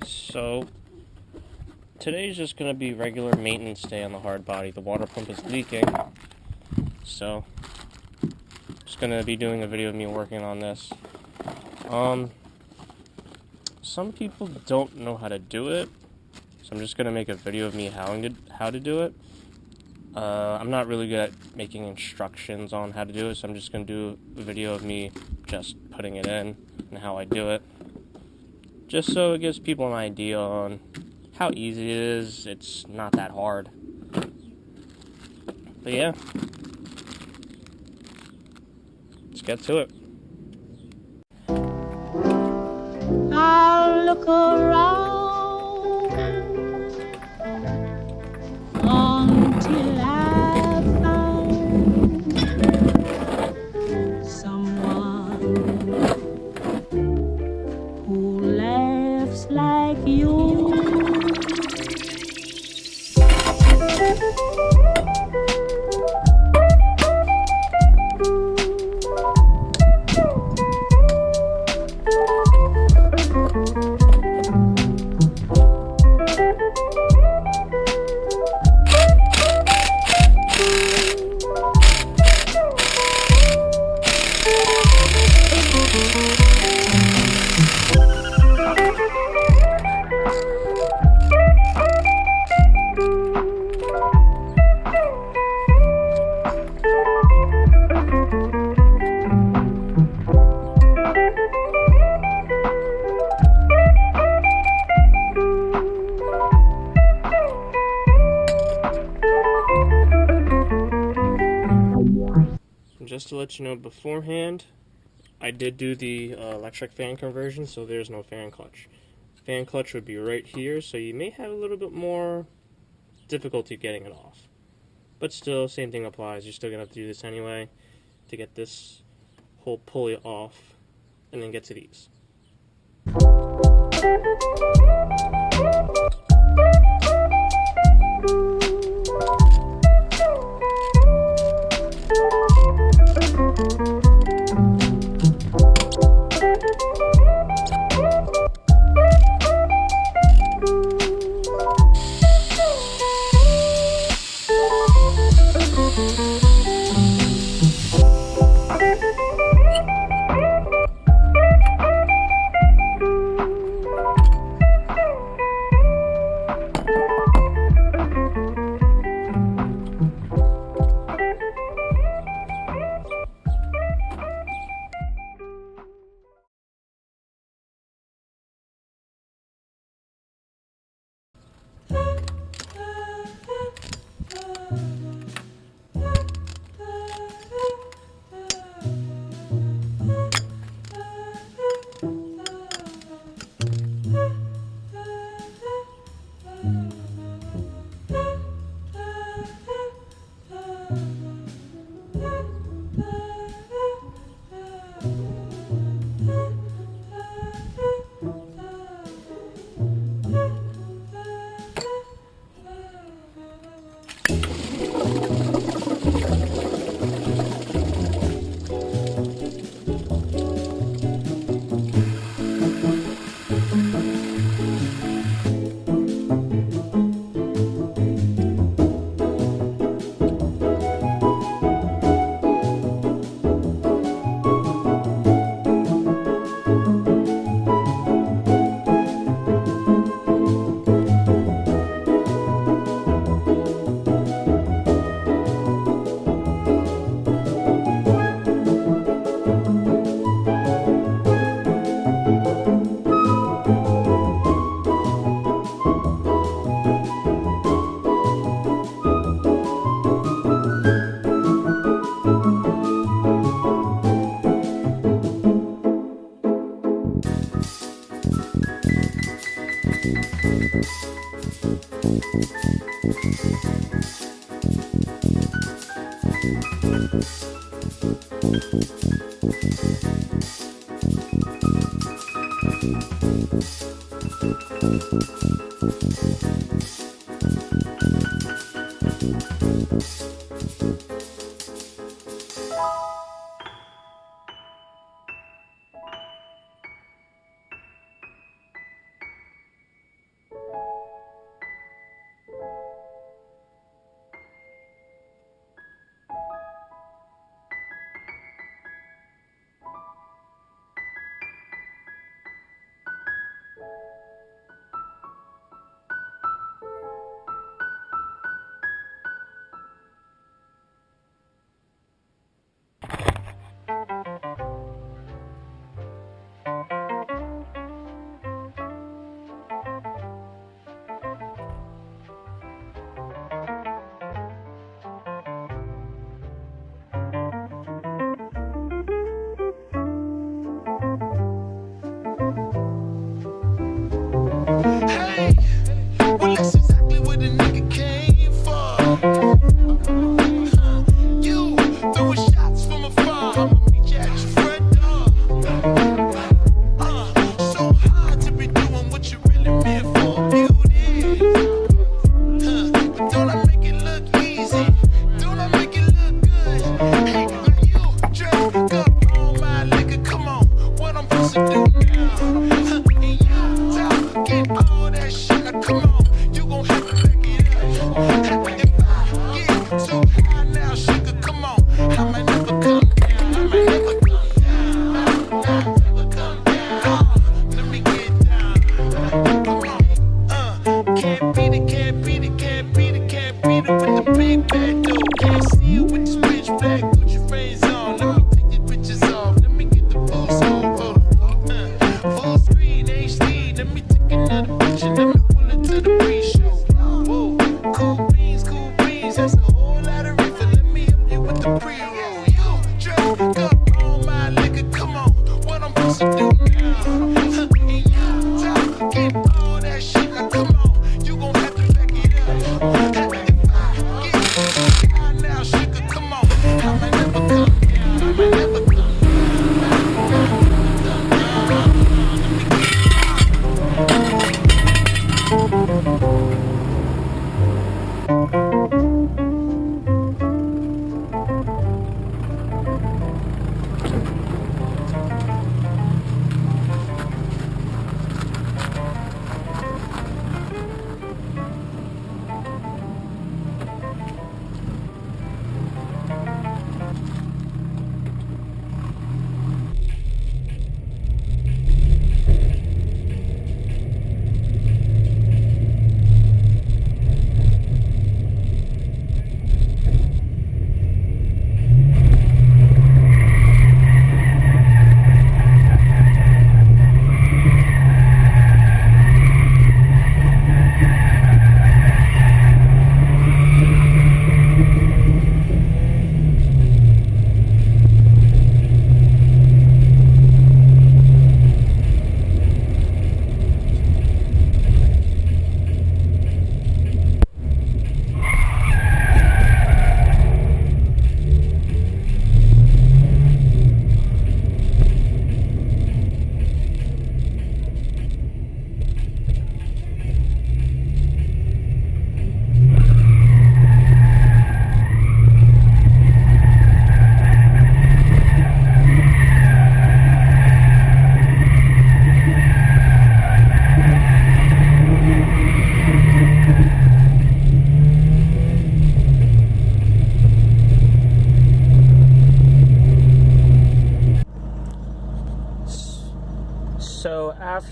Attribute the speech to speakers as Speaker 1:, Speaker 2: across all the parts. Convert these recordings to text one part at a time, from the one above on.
Speaker 1: So, today's just going to be regular maintenance day on the Hardbody. The water pump is leaking, so just going to be doing a video of me working on this. Some people don't know how to do it, so I'm just going to make a video of me how to do it. I'm not really good at making instructions on how to do it, so I'm just going to do a video of me just putting it in and how I do it. Just so it gives people an idea on how easy it is. It's not that hard. But yeah, let's get to it.
Speaker 2: I'll look around until I find someone who laughs like you.
Speaker 1: Just to let you know beforehand, I did do the electric fan conversion, so there's no fan clutch. Fan clutch would be right here, so you may have a little bit more difficulty getting it off. But still, same thing applies. You're still going to have to do this anyway to get this whole pulley off and then get to these.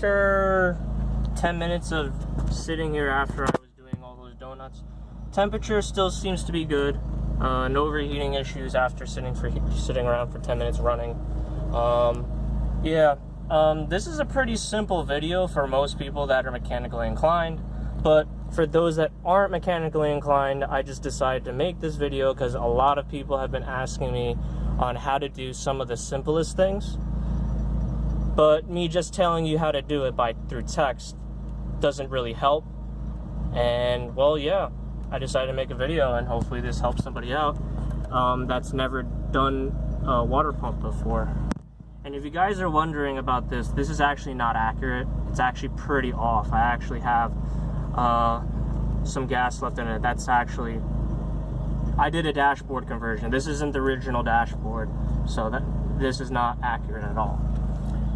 Speaker 1: after 10 minutes of sitting here after I was doing all those donuts, temperature still seems to be good. No overheating issues after sitting around for 10 minutes running. This is a pretty simple video for most people that are mechanically inclined, but for those that aren't mechanically inclined, I just decided to make this video because a lot of people have been asking me on how to do some of the simplest things, but me just telling you how to do it through text doesn't really help. And well, yeah, I decided to make a video, and hopefully this helps somebody out that's never done a water pump before. And if you guys are wondering about this is actually not accurate. It's actually pretty off. I actually have some gas left in it. That's actually, I did a dashboard conversion. This isn't the original dashboard, so this is not accurate at all.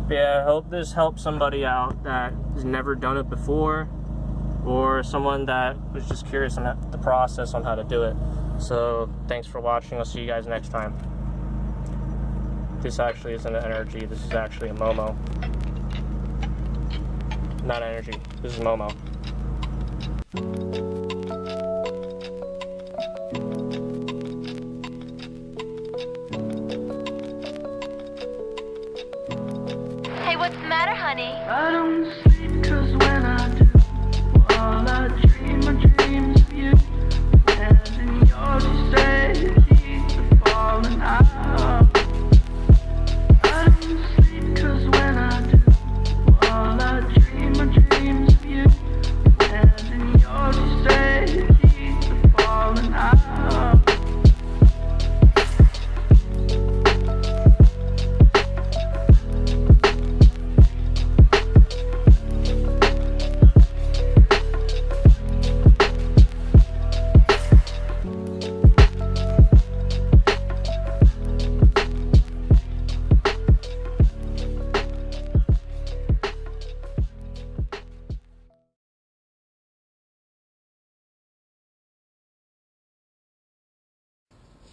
Speaker 1: But yeah, I hope this helps somebody out that has never done it before, or someone that was just curious on the process on how to do it. So thanks for watching. I'll see you guys next time. This actually isn't an energy. This is actually a Momo. Not energy. This is Momo.
Speaker 3: Hey, what's the matter, honey?
Speaker 4: I don't sleep 'cause when I do, all I dream of you. And in yours you say keep the falling out. I don't sleep 'cause when I do, all I dream of you. And in yours you say keep the falling out.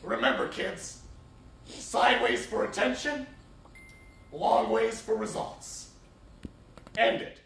Speaker 5: Remember, kids, sideways for attention, long ways for results. End it.